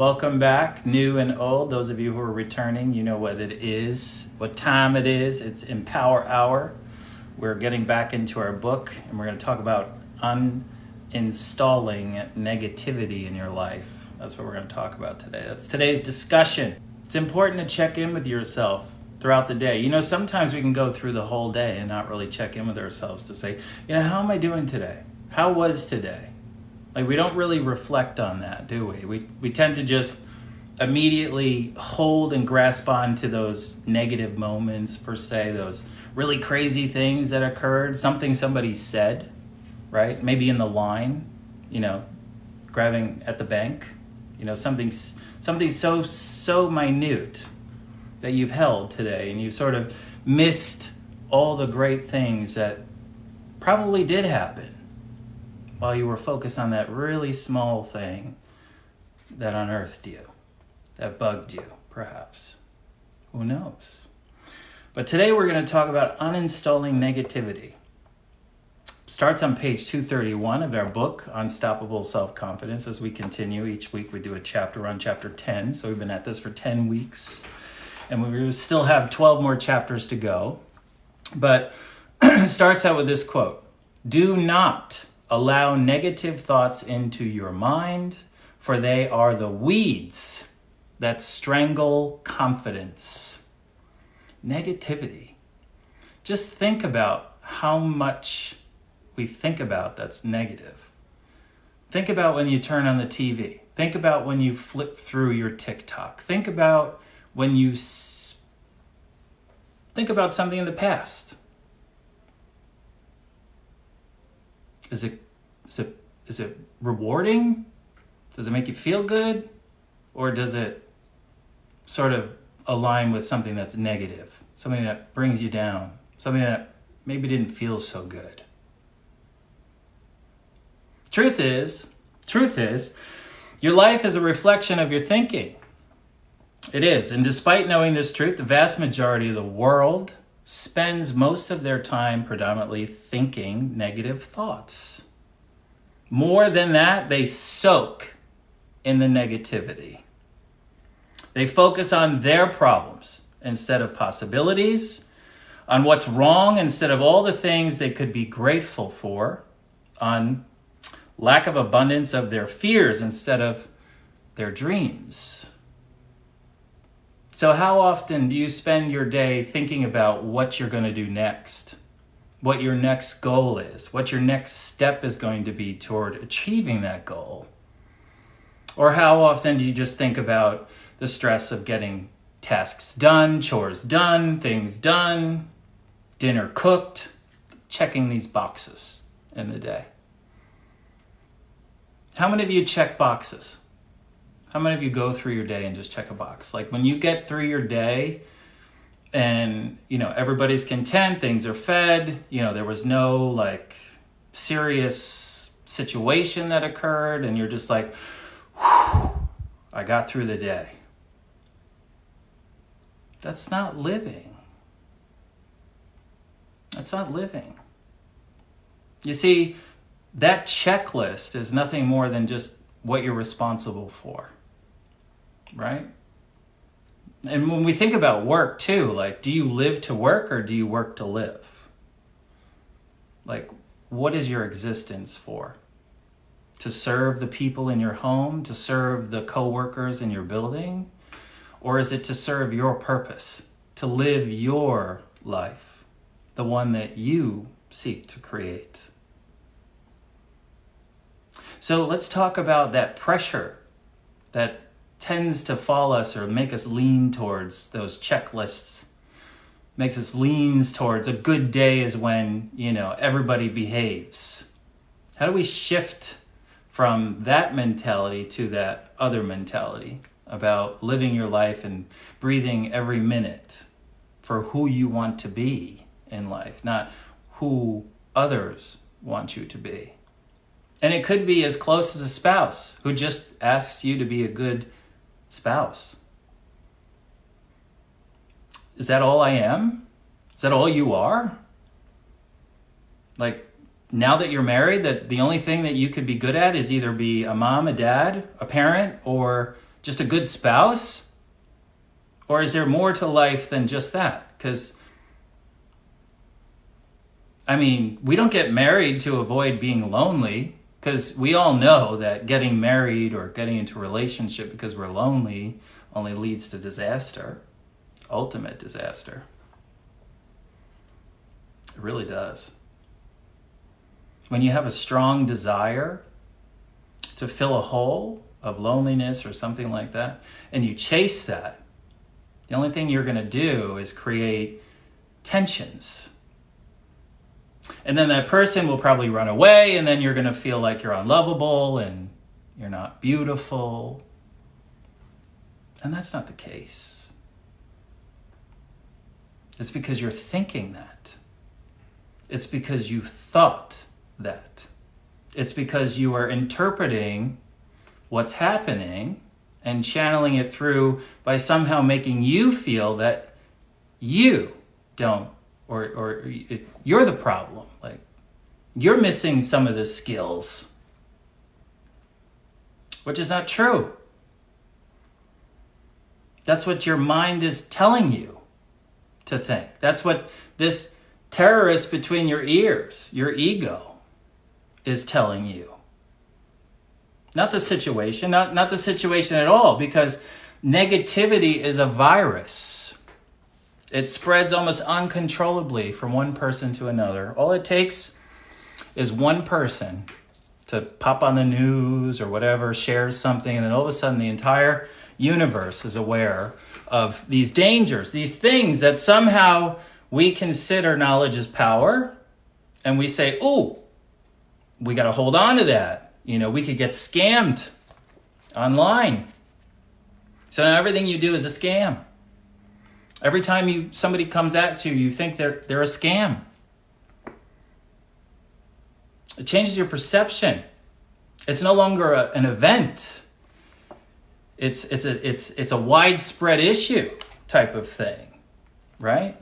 Welcome back, new and old. Those of you who are returning, you know what it is, what time it is. It's Empower Hour. We're getting back into our book, and we're going to talk about uninstalling negativity in your life. That's what we're going to talk about today. That's today's discussion. It's important to check in with yourself throughout the day. You know, sometimes we can go through the whole day and not really check in with ourselves to say, you know, how am I doing today? How was today? Like, we don't really reflect on that, do we? We tend to just immediately hold and grasp on to those negative moments, per se, those really crazy things that occurred, something somebody said, right? Maybe in the line, you know, grabbing at the bank, you know, something so minute that you've held today, and you sort of missed all the great things that probably did happen while you were focused on that really small thing that unearthed you, that bugged you, perhaps. Who knows? But today we're going to talk about uninstalling negativity. Starts on page 231 of our book, Unstoppable Self-Confidence. As we continue, each week we do a chapter on chapter 10. So we've been at this for 10 weeks. And we still have 12 more chapters to go. But it starts out with this quote: "Do not allow negative thoughts into your mind, for they are the weeds that strangle confidence." Negativity. Just think about how much we think about that's negative. Think about when you turn on the TV. Think about when you flip through your TikTok. Think about when you think about something in the past. Is it rewarding? Does it make you feel good? Or does it sort of align with something that's negative? Something that brings you down? Something that maybe didn't feel so good? Truth is, your life is a reflection of your thinking. It is. And despite knowing this truth, the vast majority of the world spends most of their time predominantly thinking negative thoughts. More than that, they soak in the negativity. They focus on their problems instead of possibilities, on what's wrong instead of all the things they could be grateful for, on lack of abundance of their fears instead of their dreams. So how often do you spend your day thinking about what you're going to do next? What your next goal is? What your next step is going to be toward achieving that goal? Or how often do you just think about the stress of getting tasks done, chores done, things done, dinner cooked, checking these boxes in the day? How many of you check boxes? How many of you go through your day and just check a box? Like, when you get through your day and, you know, everybody's content, things are fed, you know, there was no like serious situation that occurred, and you're just like, whew, I got through the day. That's not living. That's not living. You see, that checklist is nothing more than just what you're responsible for, right? And when we think about work too, like, do you live to work or do you work to live? Like, what is your existence for? To serve the people in your home, to serve the coworkers in your building? Or is it to serve your purpose, to live your life, the one that you seek to create? So let's talk about that pressure that tends to fall us or make us lean towards those checklists, makes us lean towards a good day is when, you know, everybody behaves. How do we shift from that mentality to that other mentality about living your life and breathing every minute for who you want to be in life, not who others want you to be? And it could be as close as a spouse who just asks you to be a good spouse. Is that all I am? Is that all you are? Like, now that you're married, that the only thing that you could be good at is either be a mom, a dad, a parent, or Just a good spouse? Or is there more to life than just that? Because, I mean, we don't get married to avoid being lonely, because we all know that getting married or getting into a relationship because we're lonely only leads to disaster, ultimate disaster. It really does. When you have a strong desire to fill a hole of loneliness or something like that, and you chase that, the only thing you're going to do is create tensions. And then that person will probably run away, and then you're going to feel like you're unlovable and you're not beautiful. And that's not the case. It's because you're thinking that. It's because you thought that. It's because you are interpreting what's happening and channeling it through by somehow making you feel that you don't, or you're the problem. Like, you're missing some of the skills, which is not true. That's what your mind is telling you to think. That's what this terrorist between your ears, your ego, is telling you. Not the situation, not the situation at all, because negativity is a virus. It spreads almost uncontrollably from one person to another. All it takes is one person to pop on the news or whatever, shares something, and then all of a sudden the entire universe is aware of these dangers, these things that somehow we consider knowledge is power, and we say, "Oh, we got to hold on to that. You know, we could get scammed online. So now everything you do is a scam. Every time somebody comes at you, you think they're a scam. It changes your perception. It's no longer an event. It's a widespread issue type of thing, right?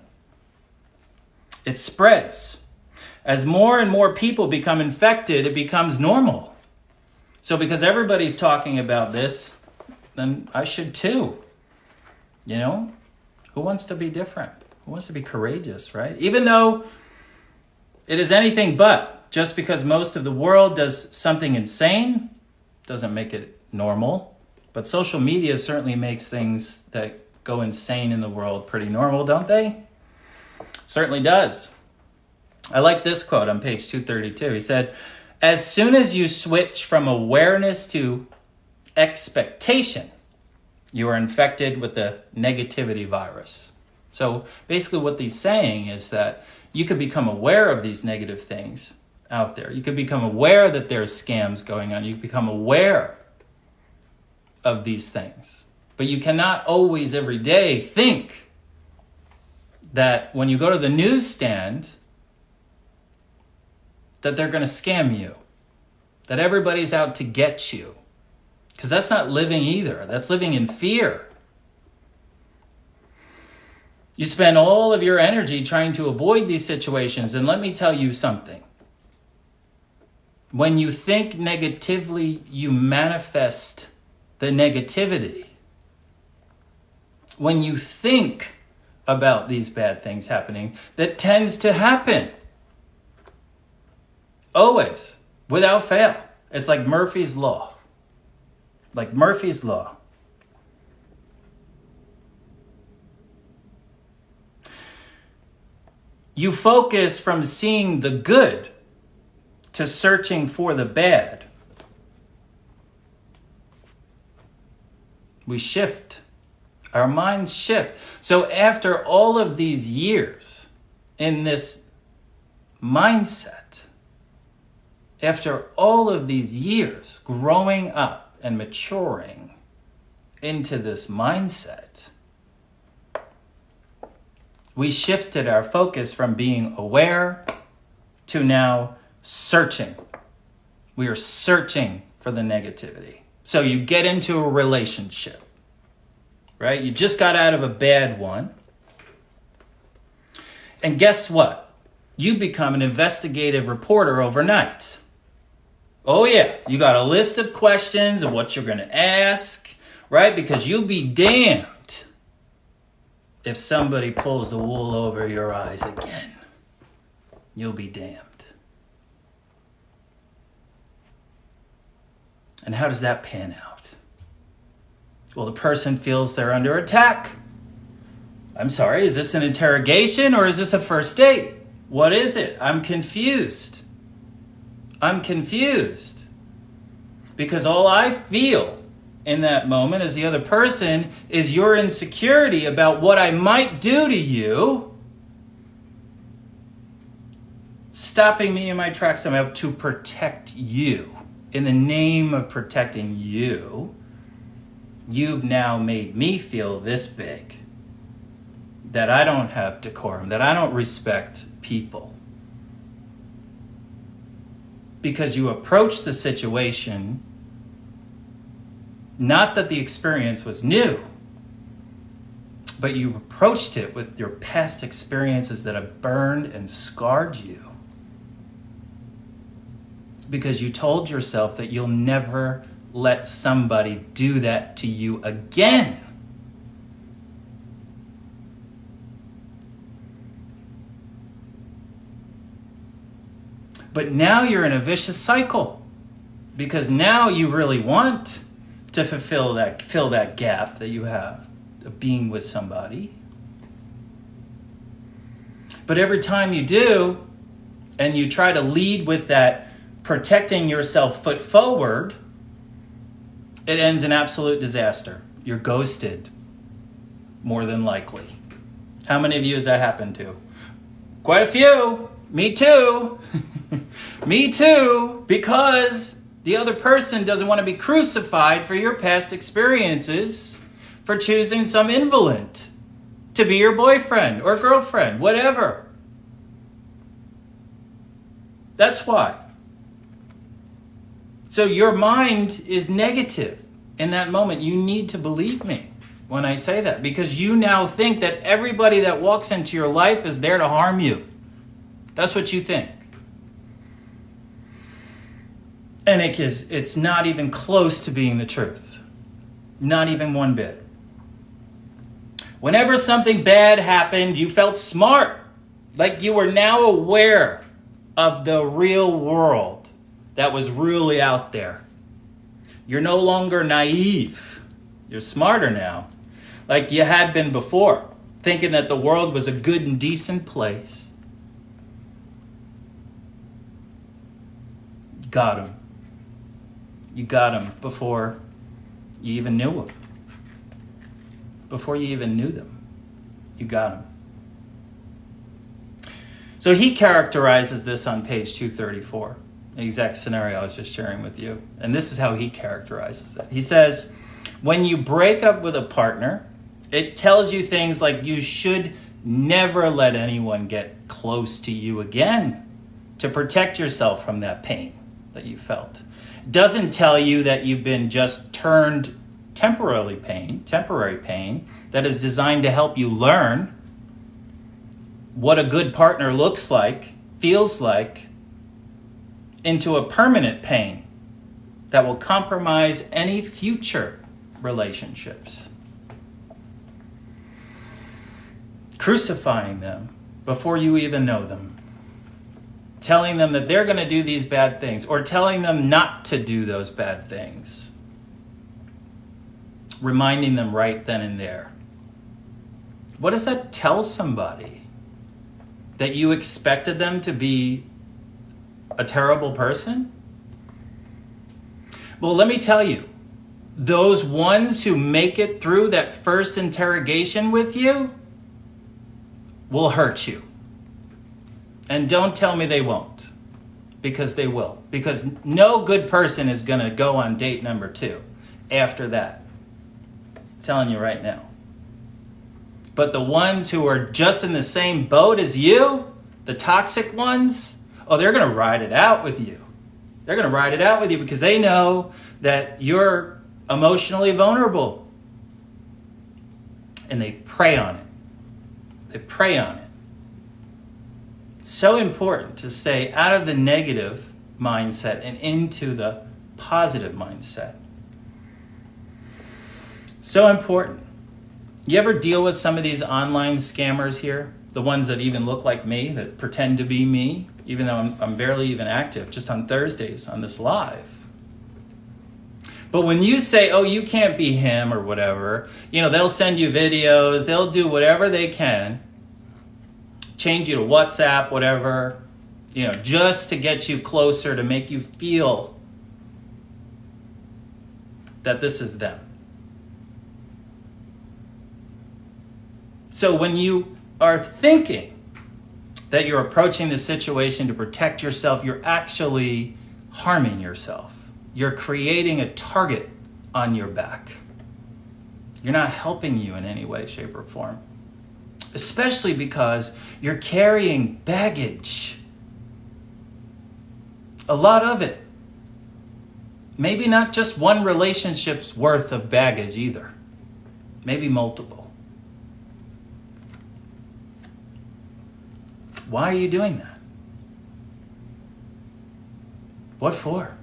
It spreads. As more and more people become infected, it becomes normal. So because everybody's talking about this, then I should too. You know? Who wants to be different? Who wants to be courageous, right? Even though it is anything but, just because most of the world does something insane, doesn't make it normal. But social media certainly makes things that go insane in the world pretty normal, don't they? Certainly does. I like this quote on page 232. He said, "As soon as you switch from awareness to expectation, you are infected with the negativity virus." So basically what he's saying is that you could become aware of these negative things out there. You could become aware that there's scams going on. You can become aware of these things. But you cannot always every day think that when you go to the newsstand that they're going to scam you, that everybody's out to get you. Because that's not living either. That's living in fear. You spend all of your energy trying to avoid these situations. And let me tell you something. When you think negatively, you manifest the negativity. When you think about these bad things happening, that tends to happen. Always, without fail. It's like Murphy's Law. Like Murphy's Law. You focus from seeing the good to searching for the bad. We shift. Our minds shift. So after all of these years in this mindset, after all of these years growing up and maturing into this mindset, we shifted our focus from being aware to now searching. We are searching for the negativity. So you get into a relationship, right? You just got out of a bad one. And guess what? You become an investigative reporter overnight. Oh yeah, you got a list of questions of what you're going to ask, right? Because you'll be damned if somebody pulls the wool over your eyes again. You'll be damned. And how does that pan out? Well, the person feels they're under attack. I'm sorry, is this an interrogation or is this a first date? What is it? I'm confused. I'm confused. Because all I feel in that moment as the other person is your insecurity about what I might do to you, stopping me in my tracks somehow to protect you. In the name of protecting you, you've now made me feel this big, that I don't have decorum, that I don't respect people. Because you approached the situation, not that the experience was new, but you approached it with your past experiences that have burned and scarred you. Because you told yourself that you'll never let somebody do that to you again. But now you're in a vicious cycle, because now you really want to fill that gap that you have of being with somebody. But every time you do, and you try to lead with that protecting yourself foot forward, it ends in absolute disaster. You're ghosted, more than likely. How many of you has that happened to? Quite a few. Me too. Me too. Because the other person doesn't want to be crucified for your past experiences, for choosing some invalid to be your boyfriend or girlfriend, whatever. That's why. So your mind is negative in that moment. You need to believe me when I say that, because you now think that everybody that walks into your life is there to harm you. That's what you think. And it's not even close to being the truth. Not even one bit. Whenever something bad happened, you felt smart. Like you were now aware of the real world that was really out there. You're no longer naive. You're smarter now. Like you had been before, thinking that the world was a good and decent place. Got him. You got him before you even knew him. Before you even knew them. You got him. So he characterizes this on page 234. The exact scenario I was just sharing with you. And this is how he characterizes it. He says, when you break up with a partner, it tells you things like you should never let anyone get close to you again to protect yourself from that pain that you felt. It doesn't tell you that you've been just turned temporary pain that is designed to help you learn what a good partner looks like, feels like, into a permanent pain that will compromise any future relationships. Crucifying them before you even know them. Telling them that they're going to do these bad things, or telling them not to do those bad things. Reminding them right then and there. What does that tell somebody? That you expected them to be a terrible person? Well, let me tell you, those ones who make it through that first interrogation with you will hurt you. And don't tell me they won't, because they will. Because no good person is going to go on date number 2 after that. I'm telling you right now. But the ones who are just in the same boat as you, the toxic ones, oh, they're going to ride it out with you. They're going to ride it out with you because they know that you're emotionally vulnerable. And they prey on it. They prey on it. It's so important to stay out of the negative mindset and into the positive mindset. So important. You ever deal with some of these online scammers here? The ones that even look like me, that pretend to be me, even though I'm barely even active, just on Thursdays on this live. But when you say, oh, you can't be him or whatever, they'll send you videos, they'll do whatever they can, change you to WhatsApp, whatever, just to get you closer, to make you feel that this is them. So when you are thinking that you're approaching the situation to protect yourself, you're actually harming yourself. You're creating a target on your back. You're not helping you in any way, shape, or form. Especially because you're carrying baggage. A lot of it. Maybe not just one relationship's worth of baggage either. Maybe multiple. Why are you doing that? What for?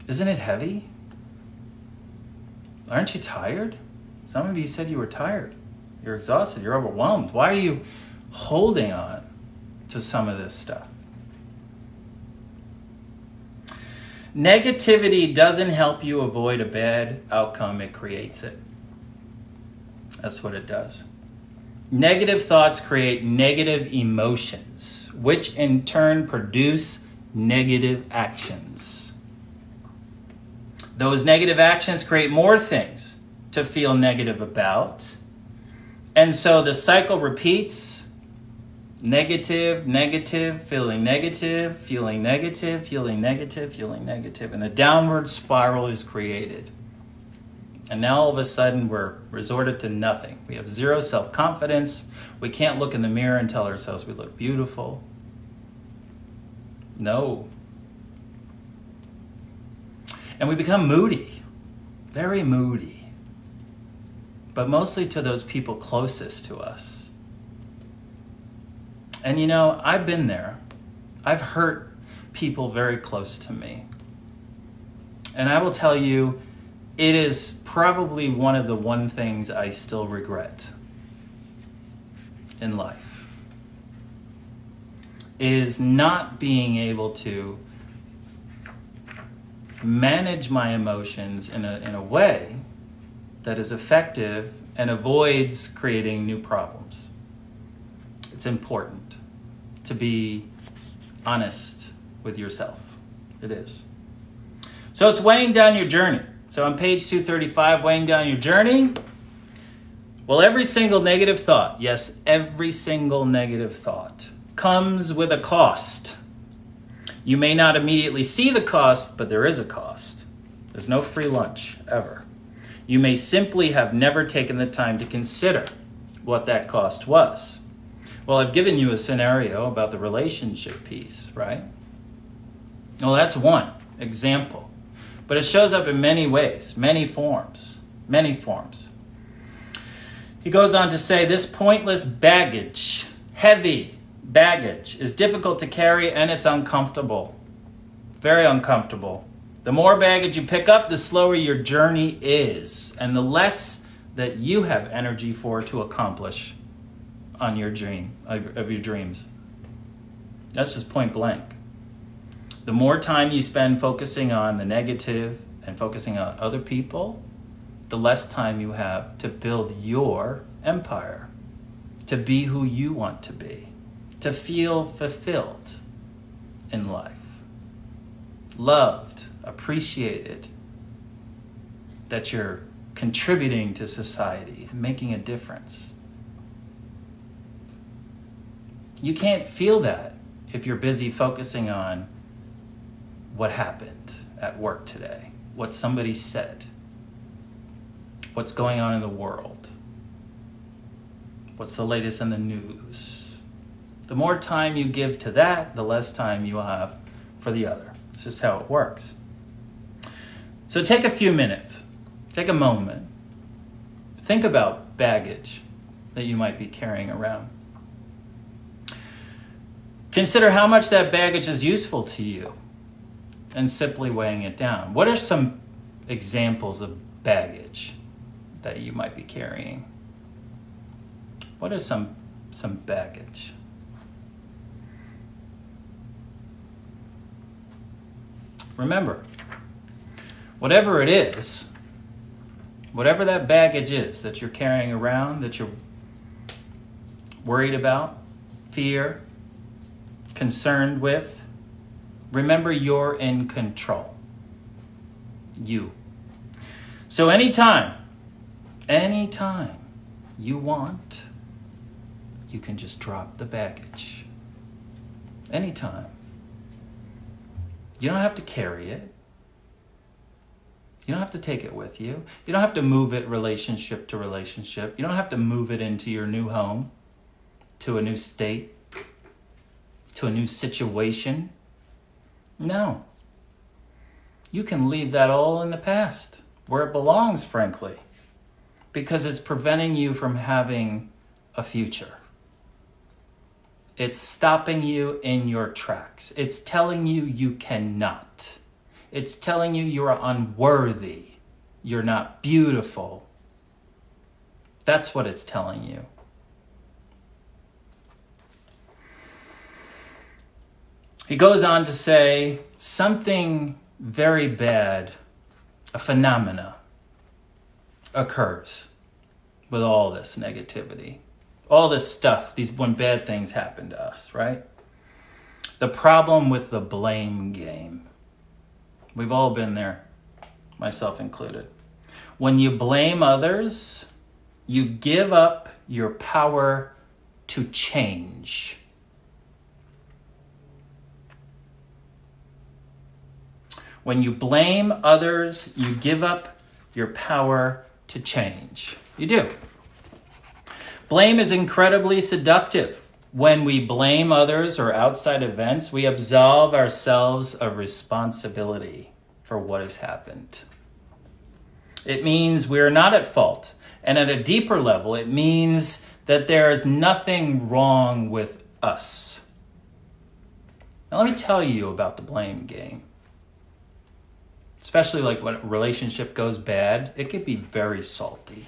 Isn't it heavy? Aren't you tired? Some of you said you were tired. You're exhausted. You're overwhelmed. Why are you holding on to some of this stuff? Negativity doesn't help you avoid a bad outcome. It creates it. That's what it does. Negative thoughts create negative emotions, which in turn produce negative actions. Those negative actions create more things to feel negative about. And so the cycle repeats. Negative, negative, feeling negative, feeling negative, feeling negative, feeling negative. And the downward spiral is created. And now all of a sudden we're resorted to nothing. We have zero self-confidence. We can't look in the mirror and tell ourselves we look beautiful. No. And we become moody, very moody, but mostly to those people closest to us. And I've been there. I've hurt people very close to me. And I will tell you, it is probably one of the things I still regret in life, is not being able to manage my emotions in a way that is effective and avoids creating new problems. It's important to be honest with yourself. It is. So it's weighing down your journey. So on page 235, weighing down your journey. Well, every single negative thought, yes, every single negative thought comes with a cost. You may not immediately see the cost, but there is a cost. There's no free lunch, ever. You may simply have never taken the time to consider what that cost was. Well, I've given you a scenario about the relationship piece, right? Well, that's one example. But it shows up in many ways, many forms. He goes on to say, this pointless baggage, heavy baggage, is difficult to carry and it's uncomfortable. Very uncomfortable. The more baggage you pick up, the slower your journey is, and the less that you have energy to accomplish on your dream, of your dreams. That's just point blank. The more time you spend focusing on the negative and focusing on other people, the less time you have to build your empire, to be who you want to be, to feel fulfilled in life, loved, appreciated, that you're contributing to society and making a difference. You can't feel that if you're busy focusing on what happened at work today, what somebody said, what's going on in the world, what's the latest in the news. The more time you give to that, the less time you have for the other. It's just how it works. So take a few minutes, take a moment, think about baggage that you might be carrying around. Consider how much that baggage is useful to you and simply weighing it down. What are some examples of baggage that you might be carrying? What is some baggage? Remember, whatever it is, whatever that baggage is that you're carrying around, that you're worried about, fear, concerned with, remember you're in control. You. So anytime you want, you can just drop the baggage. Anytime. You don't have to carry it. You don't have to take it with you. You don't have to move it relationship to relationship. You don't have to move it into your new home, to a new state, to a new situation. No. You can leave that all in the past, where it belongs, frankly, because it's preventing you from having a future. It's stopping you in your tracks. It's telling you you cannot. It's telling you you are unworthy. You're not beautiful. That's what it's telling you. He goes on to say something very bad, a phenomena, occurs with all this negativity. All this stuff, when bad things happen to us, right? The problem with the blame game. We've all been there, myself included. When you blame others, you give up your power to change. When you blame others, you give up your power to change. You do. Blame is incredibly seductive. When we blame others or outside events, we absolve ourselves of responsibility for what has happened. It means we're not at fault. And at a deeper level, it means that there is nothing wrong with us. Now, let me tell you about the blame game. Especially like when a relationship goes bad, it can be very salty.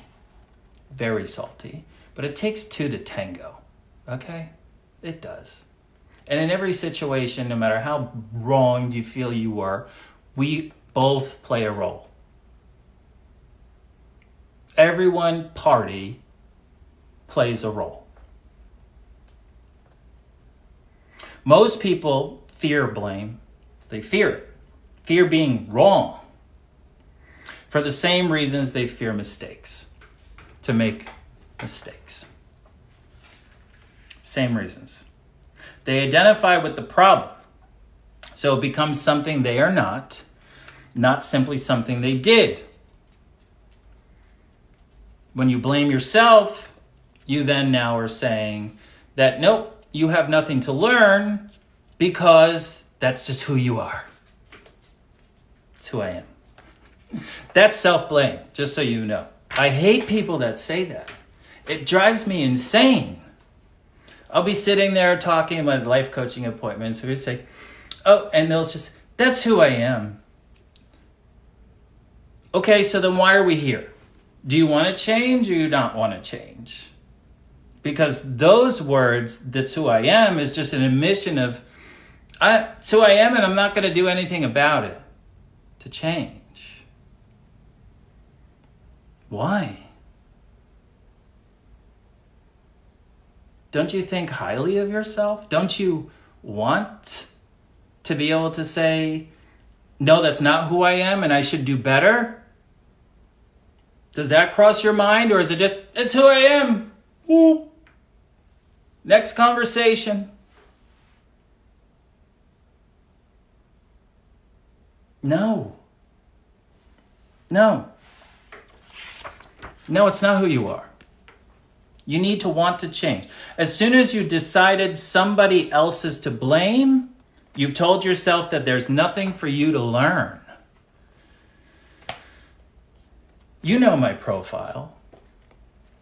Very salty. But it takes two to tango, okay? It does. And in every situation, no matter how wronged you feel you were, we both play a role. Everyone party plays a role. Most people fear blame. They fear it. Fear being wrong. For the same reasons they fear mistakes. To make mistakes. Same reasons. They identify with the problem. So it becomes something they are not simply something they did. When you blame yourself, you then now are saying that, nope, you have nothing to learn because that's just who you are. It's who I am. That's self-blame, just so you know. I hate people that say that. It drives me insane. I'll be sitting there talking about life coaching appointments. We say, oh, and they'll just, that's who I am. Okay, so then why are we here? Do you want to change or you not want to change? Because those words, that's who I am, is just an admission of, it's who I am and I'm not going to do anything about it to change. Why? Don't you think highly of yourself? Don't you want to be able to say, no, that's not who I am and I should do better? Does that cross your mind, or is it just, it's who I am? Ooh. Next conversation. No. No, it's not who you are. You need to want to change. As soon as you decided somebody else is to blame, you've told yourself that there's nothing for you to learn. You know my profile.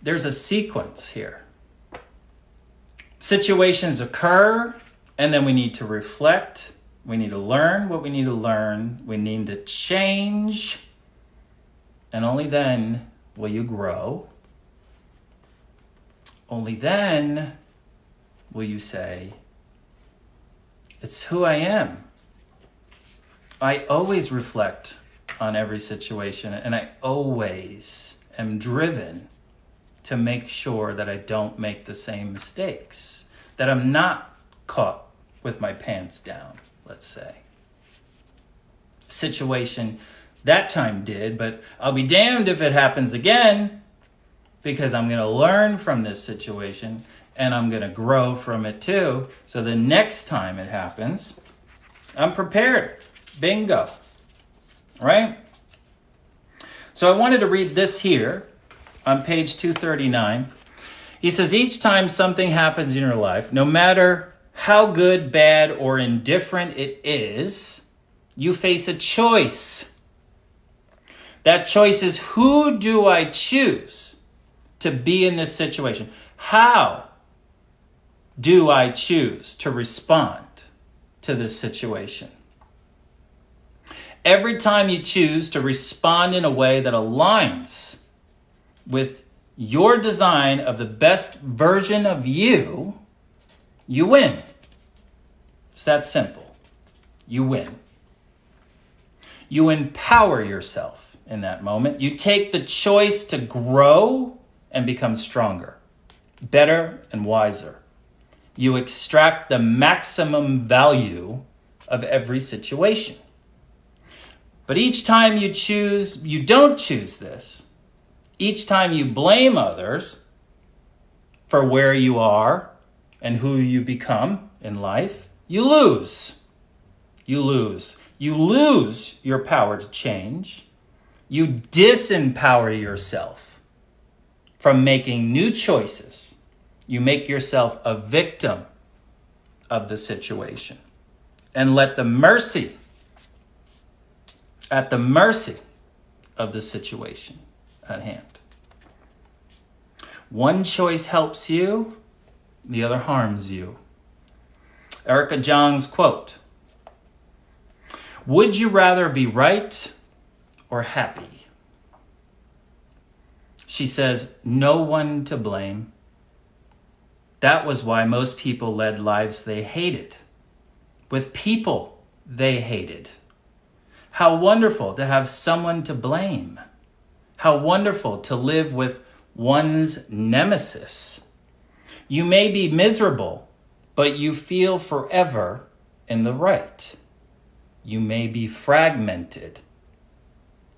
There's a sequence here. Situations occur, and then we need to reflect. We need to learn what we need to learn. We need to change. And only then will you grow. Only then will you say, it's who I am. I always reflect on every situation, and I always am driven to make sure that I don't make the same mistakes, that I'm not caught with my pants down, let's say. Situation that time did, but I'll be damned if it happens again, because I'm going to learn from this situation and I'm going to grow from it too. So the next time it happens, I'm prepared. Bingo. Right? So I wanted to read this here on page 239. He says, each time something happens in your life, no matter how good, bad, or indifferent it is, you face a choice. That choice is, who do I choose to be in this situation? How do I choose to respond to this situation? Every time you choose to respond in a way that aligns with your design of the best version of you, you win. It's that simple. You win. You empower yourself in that moment. You take the choice to grow and become stronger, better, and wiser. You extract the maximum value of every situation. But each time you don't choose this, each time you blame others for where you are and who you become in life, you lose. You lose. You lose your power to change. You disempower yourself from making new choices. You make yourself a victim of the situation and at the mercy of the situation at hand. One choice helps you, the other harms you. Erica Jong's quote, would you rather be right or happy? She says, no one to blame. That was why most people led lives they hated, with people they hated. How wonderful to have someone to blame. How wonderful to live with one's nemesis. You may be miserable, but you feel forever in the right. You may be fragmented,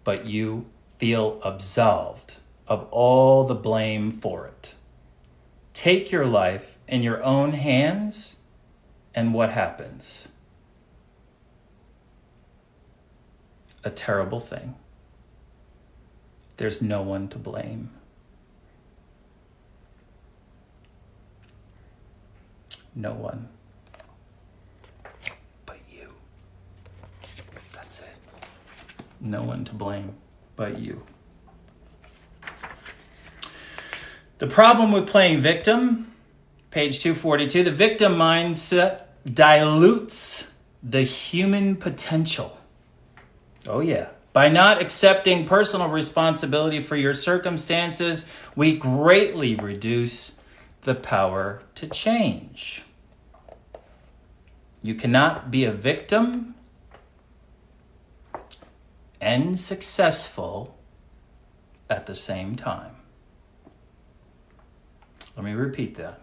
but you feel absolved of all the blame for it. Take your life in your own hands, and what happens? A terrible thing. There's no one to blame. No one but you. That's it. No one to blame but you. The problem with playing victim, page 242, the victim mindset dilutes the human potential. Oh yeah. By not accepting personal responsibility for your circumstances, we greatly reduce the power to change. You cannot be a victim and successful at the same time. Let me repeat that.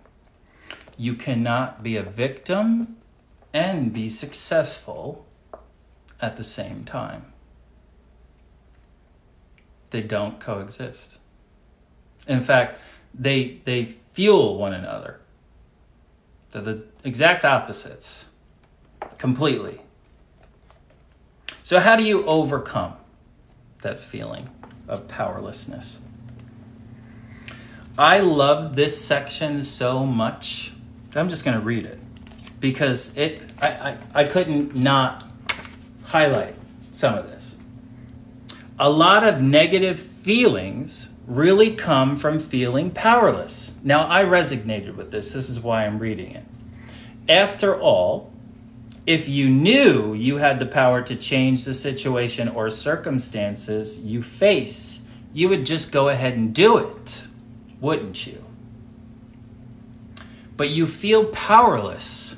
You cannot be a victim and be successful at the same time. They don't coexist. In fact, they fuel one another. They're the exact opposites, completely. So how do you overcome that feeling of powerlessness? I love this section so much. I'm just going to read it because I couldn't not highlight some of this. A lot of negative feelings really come from feeling powerless. Now, I resonated with this. This is why I'm reading it. After all, if you knew you had the power to change the situation or circumstances you face, you would just go ahead and do it, wouldn't you? But you feel powerless,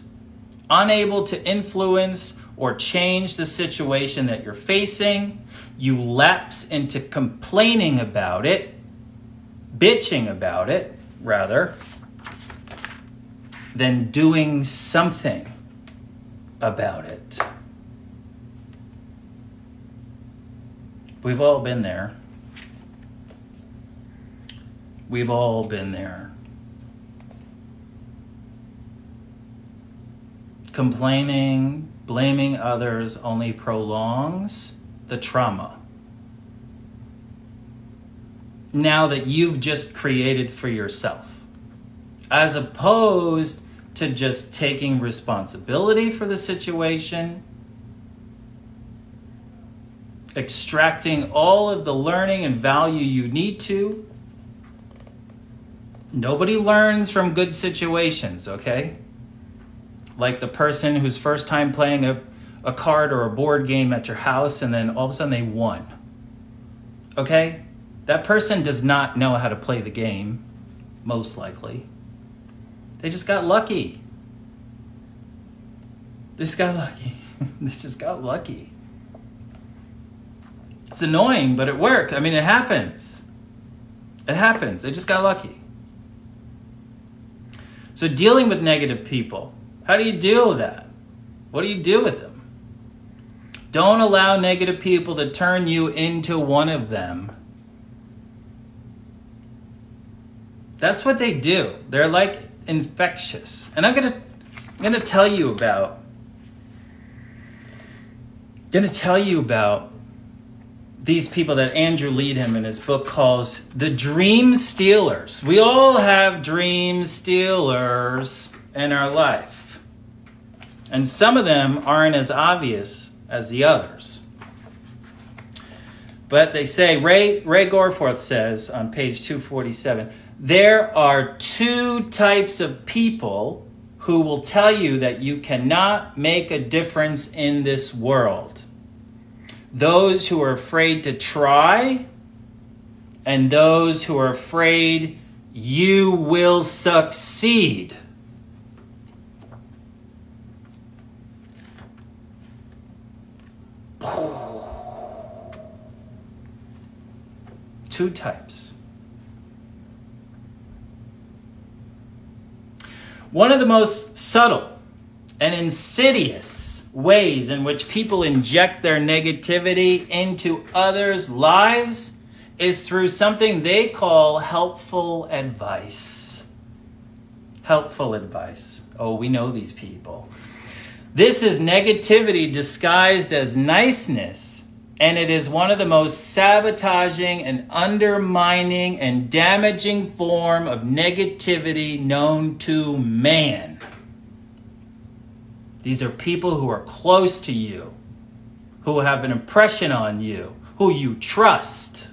unable to influence or change the situation that you're facing. You lapse into complaining about it, bitching about it, rather, than doing something about it. We've all been there. We've all been there. Complaining, blaming others only prolongs the trauma. Now that you've just created for yourself, as opposed to just taking responsibility for the situation, extracting all of the learning and value you need to. Nobody learns from good situations, okay? Like the person who's first time playing a card or a board game at your house and then all of a sudden they won. Okay? That person does not know how to play the game, most likely. They just got lucky. They just got lucky. They just got lucky. It's annoying, but it worked. I mean, it happens. It happens. They just got lucky. So dealing with negative people, how do you deal with that? What do you do with them? Don't allow negative people to turn you into one of them. That's what they do. They're like infectious. And I'm gonna tell you about these people that Andrew Leedham in his book calls the dream stealers. We all have dream stealers in our life. And some of them aren't as obvious as the others. But they say, Ray Goforth says on page 247, there are two types of people who will tell you that you cannot make a difference in this world. Those who are afraid to try, and those who are afraid you will succeed. Two types. One of the most subtle and insidious ways in which people inject their negativity into others' lives is through something they call helpful advice. Helpful advice. Oh, we know these people. This is negativity disguised as niceness, and it is one of the most sabotaging and undermining and damaging form of negativity known to man. These are people who are close to you, who have an impression on you, who you trust.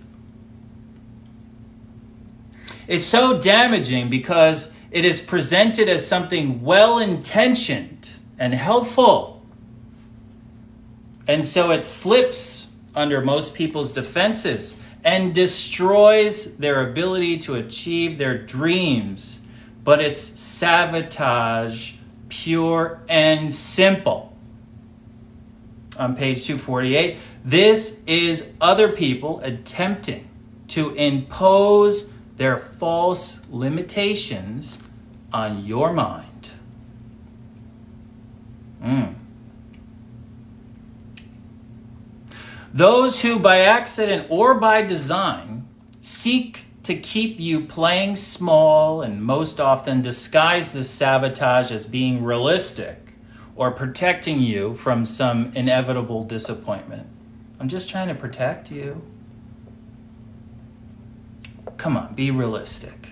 It's so damaging because it is presented as something well-intentioned and helpful. And so it slips under most people's defenses and destroys their ability to achieve their dreams. But it's sabotage, pure and simple. On page 248, this is other people attempting to impose their false limitations on your mind. Those who by accident or by design seek to keep you playing small and most often disguise this sabotage as being realistic or protecting you from some inevitable disappointment. I'm just trying to protect you. Come on, be realistic.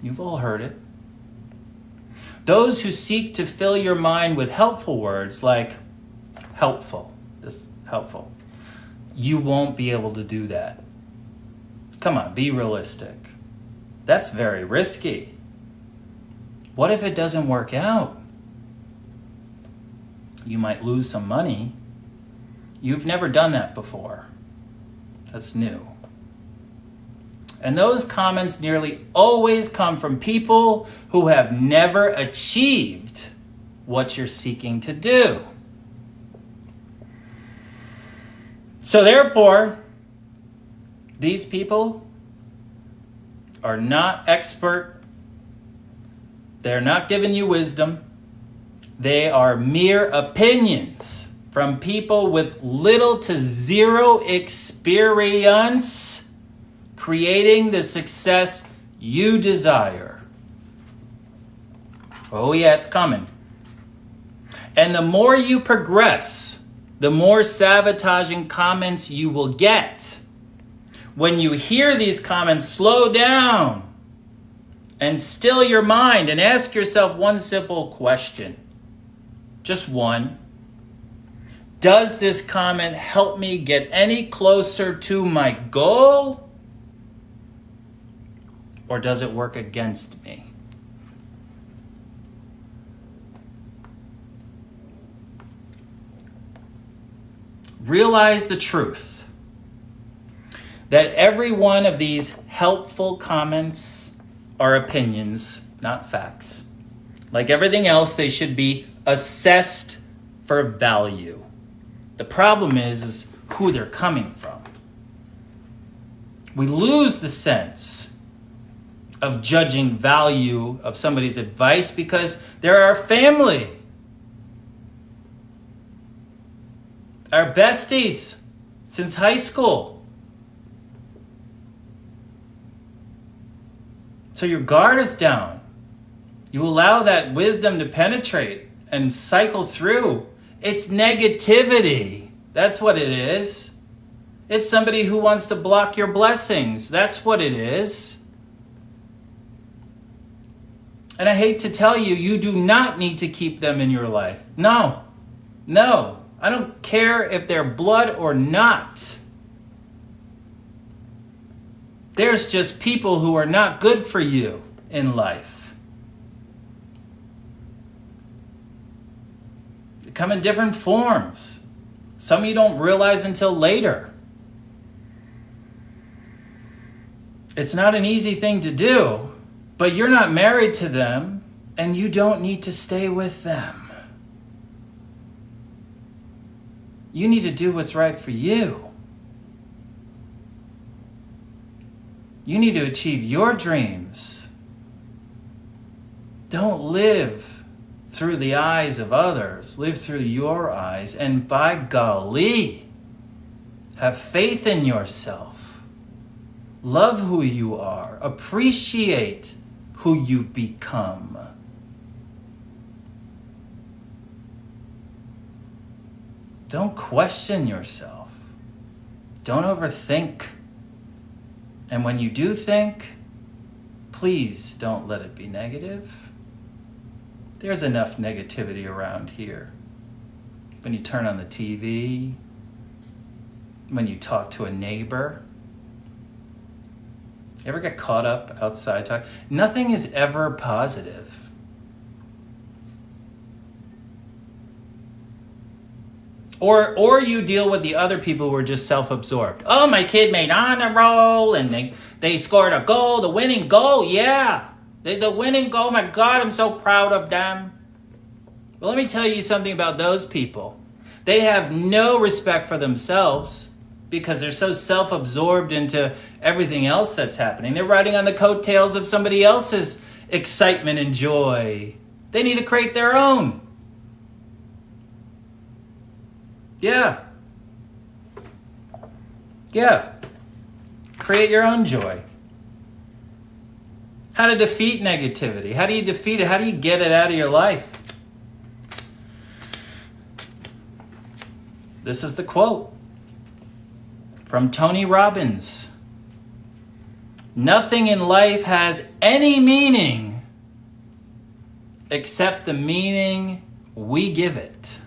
You've all heard it. Those who seek to fill your mind with helpful words like helpful, helpful. You won't be able to do that. Come on, be realistic. That's very risky. What if it doesn't work out? You might lose some money. You've never done that before. That's new. And those comments nearly always come from people who have never achieved what you're seeking to do. So therefore, these people are not expert. They're not giving you wisdom. They are mere opinions from people with little to zero experience creating the success you desire. Oh yeah, it's coming. And the more you progress, the more sabotaging comments you will get. When you hear these comments, slow down and still your mind and ask yourself one simple question. Just one. Does this comment help me get any closer to my goal? Or does it work against me? Realize the truth that every one of these helpful comments are opinions, not facts. Like everything else, they should be assessed for value. The problem is who they're coming from. We lose the sense of judging value of somebody's advice because they're our family, our besties since high school. So your guard is down. You allow that wisdom to penetrate and cycle through. It's negativity. That's what it is. It's somebody who wants to block your blessings. That's what it is. And I hate to tell you, you do not need to keep them in your life. No. I don't care if they're blood or not. There's just people who are not good for you in life. They come in different forms. Some you don't realize until later. It's not an easy thing to do, but you're not married to them and you don't need to stay with them. You need to do what's right for you. You need to achieve your dreams. Don't live through the eyes of others. Live through your eyes. And by golly, have faith in yourself. Love who you are. Appreciate who you've become. Don't question yourself. Don't overthink. And when you do think, please don't let it be negative. There's enough negativity around here. When you turn on the TV, when you talk to a neighbor. You ever get caught up outside talking? Nothing is ever positive. Or you deal with the other people who are just self-absorbed. Oh, my kid made honor roll and they scored a goal, the winning goal. Yeah, the winning goal. My God, I'm so proud of them. Well, let me tell you something about those people. They have no respect for themselves because they're so self-absorbed into everything else that's happening. They're riding on the coattails of somebody else's excitement and joy. They need to create their own. Yeah. Create your own joy. How to defeat negativity. How do you defeat it? How do you get it out of your life? This is the quote from Tony Robbins. Nothing in life has any meaning except the meaning we give it.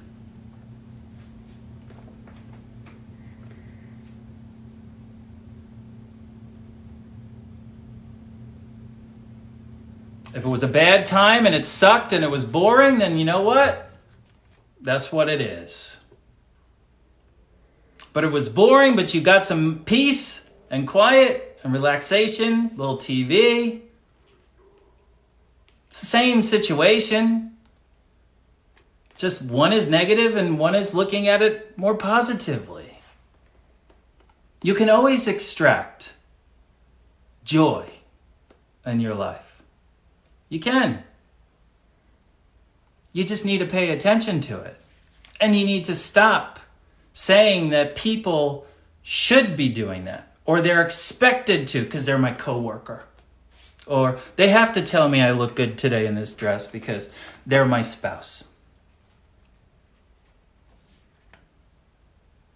If it was a bad time and it sucked and it was boring, then you know what? That's what it is. But it was boring, but you got some peace and quiet and relaxation, little TV. It's the same situation. Just one is negative and one is looking at it more positively. You can always extract joy in your life. You can. You just need to pay attention to it. And you need to stop saying that people should be doing that, or they're expected to because they're my coworker, or they have to tell me I look good today in this dress because they're my spouse.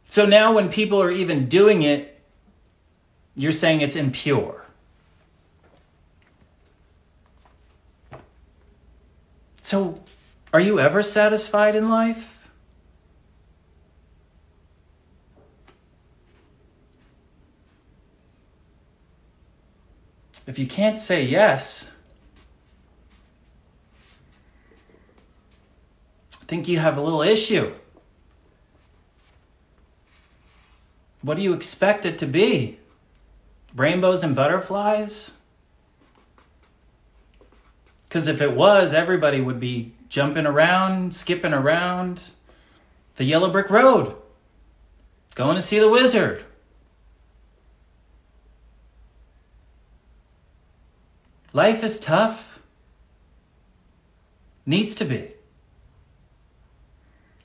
So now when people are even doing it, you're saying it's impure. So are you ever satisfied in life? If you can't say yes, I think you have a little issue. What do you expect it to be? Rainbows and butterflies? Because if it was, everybody would be jumping around, skipping around the yellow brick road, going to see the wizard. Life is tough. Needs to be.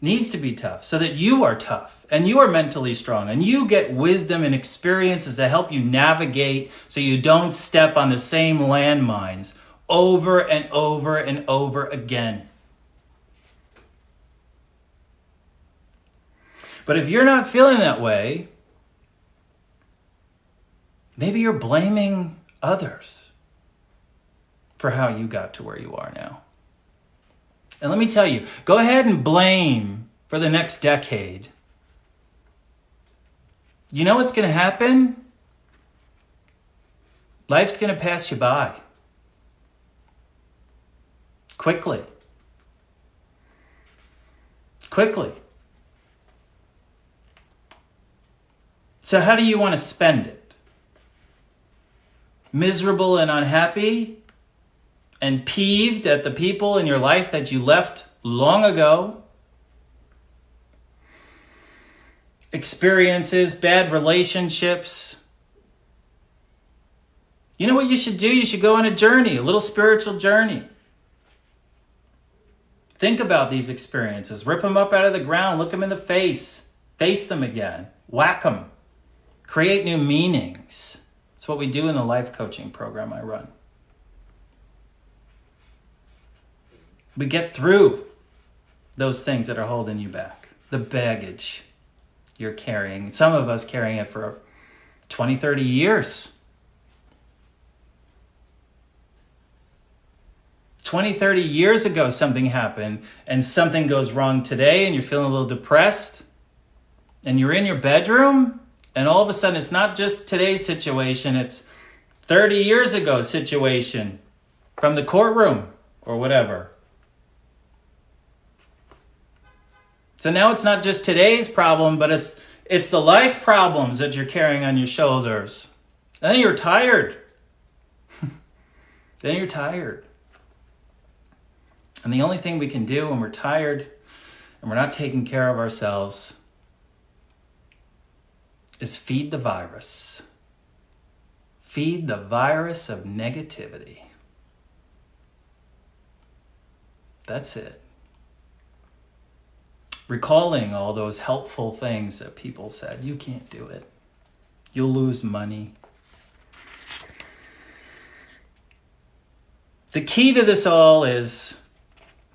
Needs to be tough so that you are tough and you are mentally strong and you get wisdom and experiences that help you navigate so you don't step on the same landmines over and over and over again. But if you're not feeling that way, maybe you're blaming others for how you got to where you are now. And let me tell you, go ahead and blame for the next decade. You know what's going to happen? Life's going to pass you by. Quickly. Quickly. So how do you want to spend it? Miserable and unhappy? And peeved at the people in your life that you left long ago? Experiences, bad relationships. You know what you should do? You should go on a journey, a little spiritual journey. Think about these experiences. Rip them up out of the ground. Look them in the face. Face them again. Whack them. Create new meanings. That's what we do in the life coaching program I run. We get through those things that are holding you back. The baggage you're carrying. Some of us carrying it for 20, 30 years. 20, 30 years ago something happened and something goes wrong today and you're feeling a little depressed and you're in your bedroom and all of a sudden it's not just today's situation, it's 30 years ago situation from the courtroom or whatever. So now it's not just today's problem, but it's the life problems that you're carrying on your shoulders. And then you're tired. Then you're tired. And the only thing we can do when we're tired and we're not taking care of ourselves is feed the virus. Feed the virus of negativity. That's it. Recalling all those helpful things that people said. You can't do it. You'll lose money. The key to this all is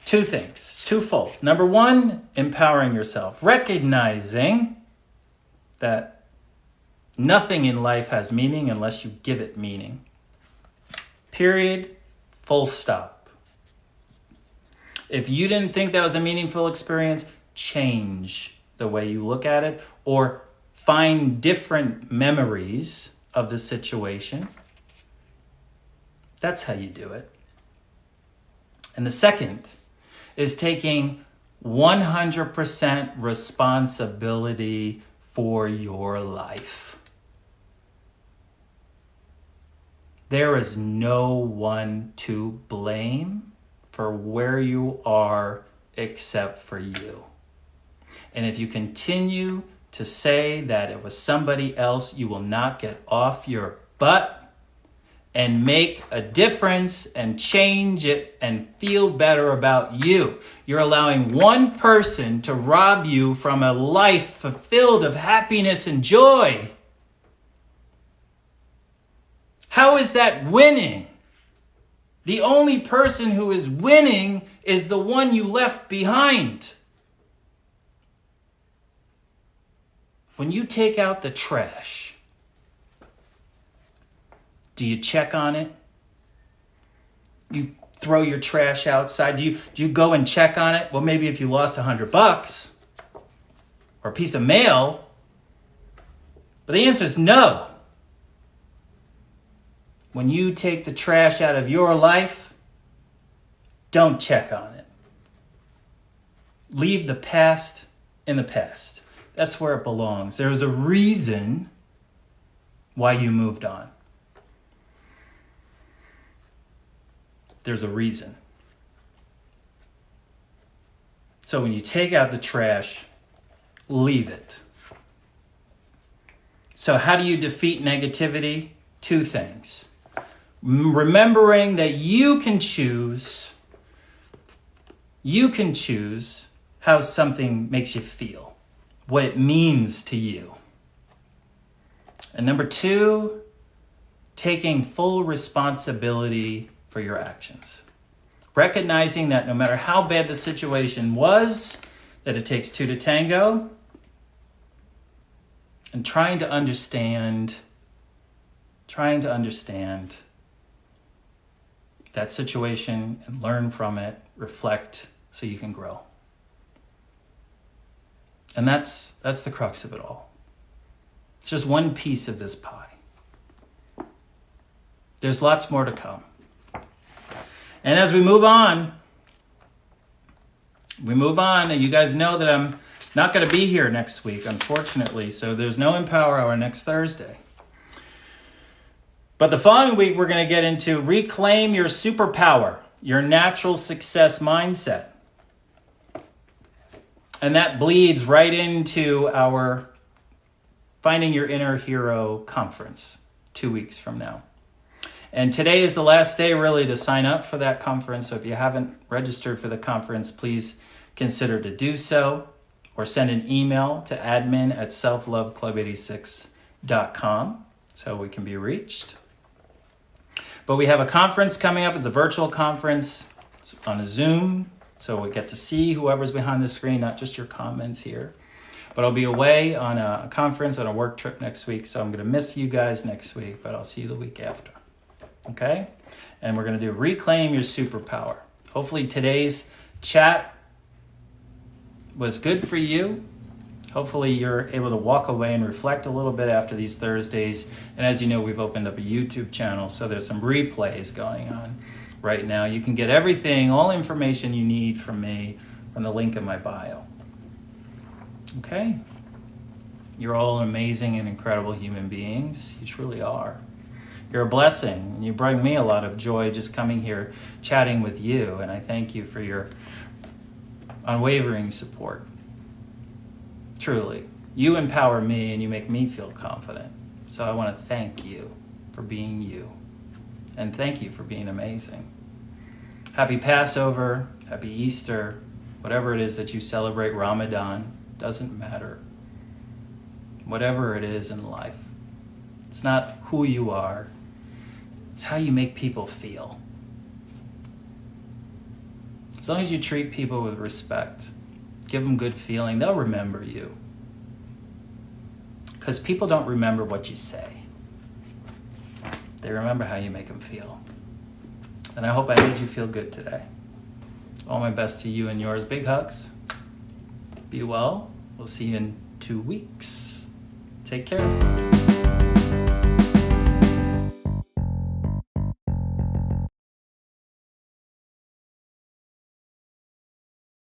two things. It's twofold. Number one, empowering yourself. Recognizing that nothing in life has meaning unless you give it meaning. Period. Full stop. If you didn't think that was a meaningful experience, change the way you look at it or find different memories of the situation. That's how you do it. And the second is taking 100% responsibility for your life. There is no one to blame for where you are except for you. And if you continue to say that it was somebody else, you will not get off your butt and make a difference and change it and feel better about you. You're allowing one person to rob you from a life fulfilled of happiness and joy. How is that winning? The only person who is winning is the one you left behind. When you take out the trash, do you check on it? You throw your trash outside. Do you go and check on it? Well, maybe if you lost $100 or a piece of mail. But the answer is no. When you take the trash out of your life, don't check on it. Leave the past in the past. That's where it belongs. There's a reason why you moved on. There's a reason. So when you take out the trash, leave it. So how do you defeat negativity? 2 things. Remembering that you can choose how something makes you feel, what it means to you. And number 2, taking full responsibility for your actions. Recognizing that no matter how bad the situation was, that it takes 2 to tango, and trying to understand that situation and learn from it, reflect so you can grow. And that's the crux of it all. It's just one piece of this pie. There's lots more to come. And as we move on, and you guys know that I'm not going to be here next week, unfortunately, so there's no Empower Hour next Thursday. But the following week, we're going to get into reclaim your superpower, your natural success mindset. And that bleeds right into our Finding Your Inner Hero conference 2 weeks from now. And today is the last day really to sign up for that conference. So if you haven't registered for the conference, please consider to do so or send an email to admin@selfloveclub86.com so we can be reached. But we have a conference coming up. It's a virtual conference. It's on a Zoom. So we get to see whoever's behind the screen, not just your comments here. But I'll be away on a conference, on a work trip next week. So I'm going to miss you guys next week, but I'll see you the week after. Okay? And we're going to do Reclaim Your Superpower. Hopefully today's chat was good for you. Hopefully you're able to walk away and reflect a little bit after these Thursdays. And as you know, we've opened up a YouTube channel, so there's some replays going on right now. You can get everything, all information you need from me from the link in my bio. Okay? You're all amazing and incredible human beings. You truly are. You're a blessing, and you bring me a lot of joy just coming here, chatting with you, and I thank you for your unwavering support. Truly. You empower me, and you make me feel confident. So I want to thank you for being you, and thank you for being amazing. Happy Passover, happy Easter, whatever it is that you celebrate, Ramadan, doesn't matter. Whatever it is in life. It's not who you are. It's how you make people feel. As long as you treat people with respect, give them good feeling, they'll remember you. Because people don't remember what you say. They remember how you make them feel. And I hope I made you feel good today. All my best to you and yours. Big hugs. Be well. We'll see you in 2 weeks. Take care.